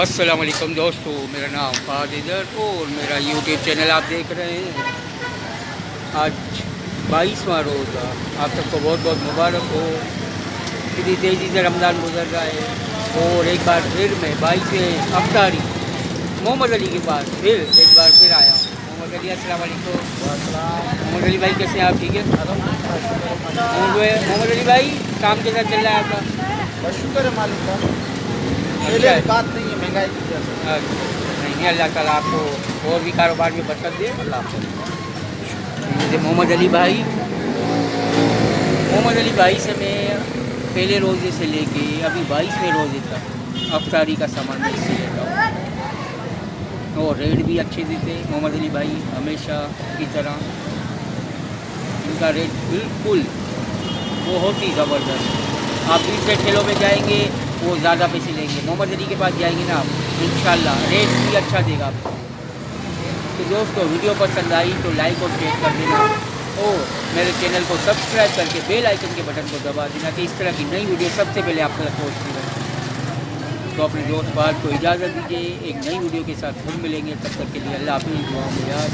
अस्सलाम वालेकुम दोस्तों, मेरा नाम फादिदर और मेरा यूट्यूब चैनल आप देख रहे हैं। आज 22वां रोज़ा, आप सबको बहुत बहुत मुबारक हो। कितनी तेज़ी से रमज़ान गुजर रहा है और एक बार फिर मैं 22वें अफ्तारी मोहम्मद अली के पास एक बार फिर आया हूँ। मोहम्मद अली अस्सलाम वालेकुम। मोहम्मद अली भाई कैसे हैं आप? ठीक है मोहम्मद अली भाई, काम के साथ चल रहा है आपका? बस शुक्र है मालिक का। अच्छा पहले है। बात नहीं है महंगाई की वजह से। नहीं, अल्लाह ताला आपको और भी कारोबार में बरकत दे। अल्लाह हाफ़िज़। मुझे मोहम्मद अली भाई से मैं पहले रोज़े से लेके अभी 22वें रोज़े तक अफ्तारी का सामान मैं इससे लेता हूँ और रेट भी अच्छे देते हैं मोहम्मद अली भाई, हमेशा की तरह इनका रेट बिल्कुल बहुत ही ज़बरदस्त। आप दूसरे ठेलों में जाएंगे वो ज़्यादा पैसे लेंगे, मोहम्मद अली के पास जाएंगे ना आप, इंशाल्लाह रेट भी अच्छा देगा आपको। तो दोस्तों, वीडियो पसंद आई तो लाइक और शेयर कर देना और मेरे चैनल को सब्सक्राइब करके बेल आइकन के बटन को दबा देना कि इस तरह की नई वीडियो सबसे पहले आप तक पहुँचती रहे। तो अपने दोस्त बात को इजाज़त दीजिए, एक नई वीडियो के साथ फिर मिलेंगे। तब तक के लिए अल्लाह हाफ़िज़, दुआ में याद।